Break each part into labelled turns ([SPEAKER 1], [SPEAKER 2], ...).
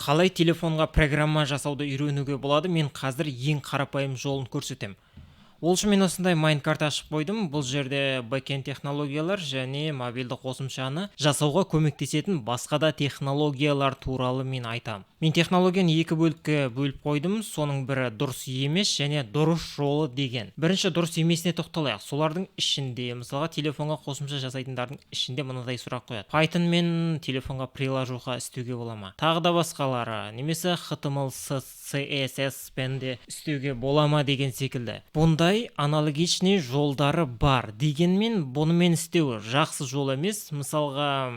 [SPEAKER 1] Қалай телефонға программа жасауды үйренуге болады? Мен қазір ең қарапайым жолын көрсетемін. Ол үшін мен осындай майнкарт ашып қойдым. Бұл жерде бэкенд технологиялар және мобильді қосымшаны жасауға көмектесетін басқа да технологиялар туралы мен айтамын. Мен технологияны екі бөлікке бөліп қойдым. Соның бірі дұрыс емес және дұрыс жолы деген. Бірінші дұрыс емесіне тоқталайық. Солардың ішінде, мысалға телефонға қосымша жасайтындардың ішінде мынадай сұрақ қояды. Python мен телефонға приложуға істеуге бола ма? Тағы да басқалары, немесе HTML, CSS пен де істеуге бола ма деген секілді. Бұндай аналогичный жолдары бар. Дегенмен бұнымен істеу жақсы жол емес. Мысалға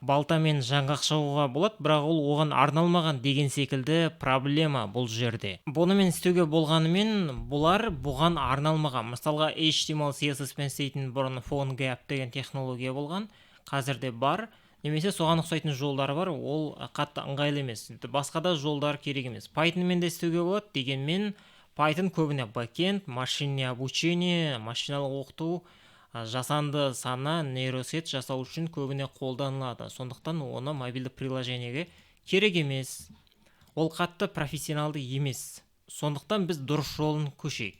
[SPEAKER 1] балтамен жаңғақ шағуға болады, бірақ ол оған арналмаған деген секілді проблема бұл жерде. Бұнымен істеуге болғанымен бұлар бұған арналмаған. Мысалға HTML, CSS пен істейтін бұрын PhoneGap деген технология болған, қазірде бар. Немесе соған ұқсайтын жолдары бар, ол қатты ыңғайлы емес. Басқа да жолдар керек емес. Pythonмен де істеуге болады, дегенмен Python көбіне бэкенд, машинное обучение, машиналық оқыту, жасанды сана, нейросет жасау үшін көбіне қолданылады. Сондықтан оны мобильді приложениеге керек емес. Ол қатты профессионалды емес. Сондықтан біз дұрыс жолын көшейік.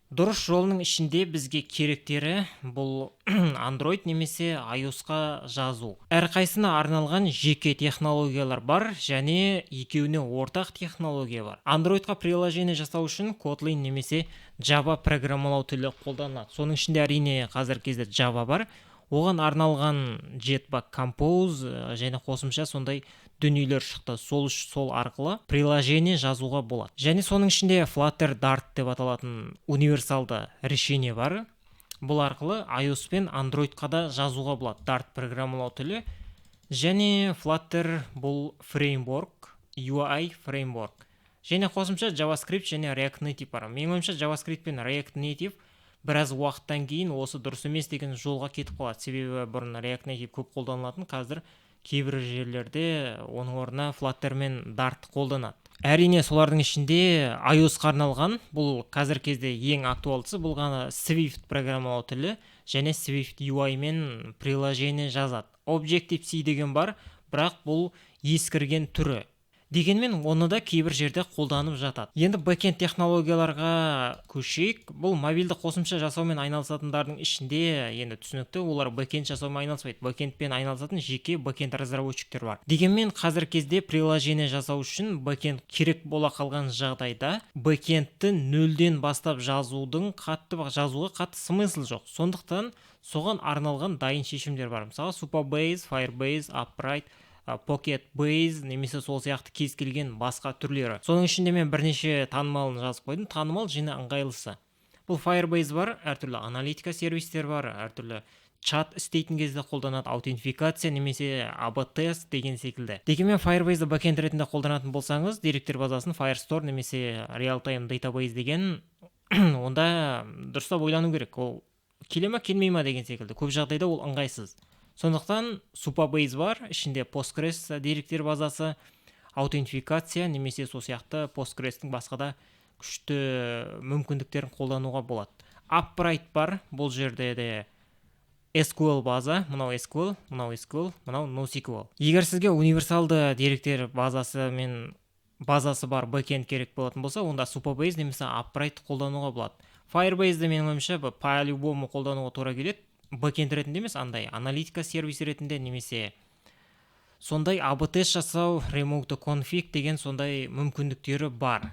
[SPEAKER 1] Дұрыс жолының ішінде бізге керектері бұл Android немесе iOS-қа жазу. Әрқайсына арналған жеке технологиялар бар және екеуіне ортақ технология бар. Android-қа приложение жасау үшін Kotlin немесе Java программалау тілі қолданылады. Соның ішінде әрине қазір кезде Java бар. Оған арналған Jetpack Compose және қосымша сондай дүниелер шықты. Сол арқылы приложение жазуға болады. Және соның ішінде Flutter Dart деп аталатын универсалды решение бар. Бұл арқылы iOS пен Android-қа да жазуға болады. Dart программалау тілі және Flutter бұл фреймворк, UI фреймворк. Және қосымша JavaScript және React Native бар. Менің ойымша JavaScript пен React Native біраз уақыттан кейін осы дұрыс емес деген жолға кетіп қалады. Себебі бұрын React Native көп қолданылатын, қазір кейбір жерлерде оның орнына Flutter мен Dart қолданады. Әрине солардың ішінде iOS-қа арналған, бұл қазір кезде ең актуалдысы, бұл ғана Swift программалау тілі және Swift UI мен приложение жазады. Objective-C деген бар, бірақ бұл ескірген түрі. Дегенмен оны да кейбір жерде қолданып жатады. Енді бэкенд технологияларға көшейік. Бұл мобильді қосымша жасаумен айналысатындардың ішінде енді түсінікті, олар бэкенд жасаумен айналыспайды. Бэкендпен айналысатын жеке бэкенд разработчиктер бар. Дегенмен қазір кезде приложение жасау үшін бэкенд керек бола қалған жағдайда бэкендті нөлден бастап жазуға қатты смысл жоқ. Сондықтан соған арналған дайын шешімдер бар. Мысалы Supabase, Firebase, Upright, Pocket Base немесе сол сияқты кез келген басқа түрлері. Соның ішінде мен бірнеше танымалын жазып қойдым. Танымал және ыңғайлысы. Бұл Firebase бар, әртүрлі аналитика сервистер бар, әртүрлі чат істейтін кезде қолданады, аутентификация немесе AB-тест деген секілді. Дегенмен Firebase-ді бэкенд ретінде қолданатын болсаңыз, деректер базасын Firestore немесе Real-Time Database деген онда дұрыстап ойлану керек. Ол келе ма, келмей ма деген секілді. Көп жағдайда ол ыңғайсыз. Сондықтан Supabase бар, ішінде Postgres деректер базасы, аутентификация немесе сол сияқты Postgres-тің басқа да күшті мүмкіндіктерін қолдануға болады. Upright бар, бұл жерде де SQL база, мынау SQL, мынау SQL, мынау NoSQL. Егер сізге универсалды деректер базасы бар бэкенд керек болатын болса, онда Supabase немесе Upright қолдануға болады. Firebase-ді менің ойымша по-любому қолдануға тура келеді. Бэкенд ретінде емес, андай аналитика сервис ретінде немесе сондай AB-тест жасау, remote config деген сондай мүмкіндіктері бар.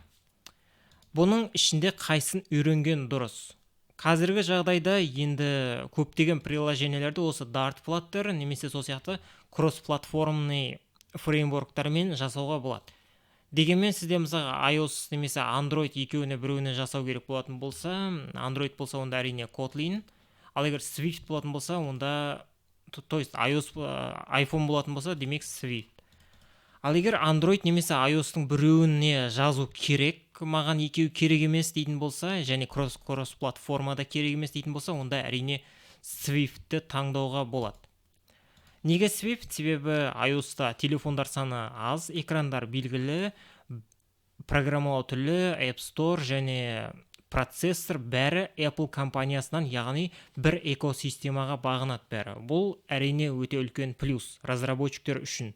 [SPEAKER 1] Бұның ішінде қайсын үйренген дұрыс? Қазіргі жағдайда енді көптеген приложениелерді осы Dart, Flutter немесе сол сияқты кросс-платформный фреймворктармен жасауға болады. Дегенмен сізде мысалы iOS немесе Android екеуіне біреуіне жасау керек болатын болса, Android болса онда әрине Kotlin, ал егер Swift болатын болса, онда, то есть iPhone болатын болса, демек Swift. Ал егер Android немесе iOS-тың біреуіне жазу керек, маған екеу керек емес дейтін болса, және кросс-платформада керек емес дейтін болса, онда әрине Swift-ті таңдауға болады. Неге Swift? Себебі iOS-та телефондар саны аз, экрандар белгілі, программалау тілі, App Store және процессор бәрі Apple компаниясынан, яғни бір экосистемаға бағынады бәрі. Бұл әрине өте үлкен плюс разработчиктер үшін.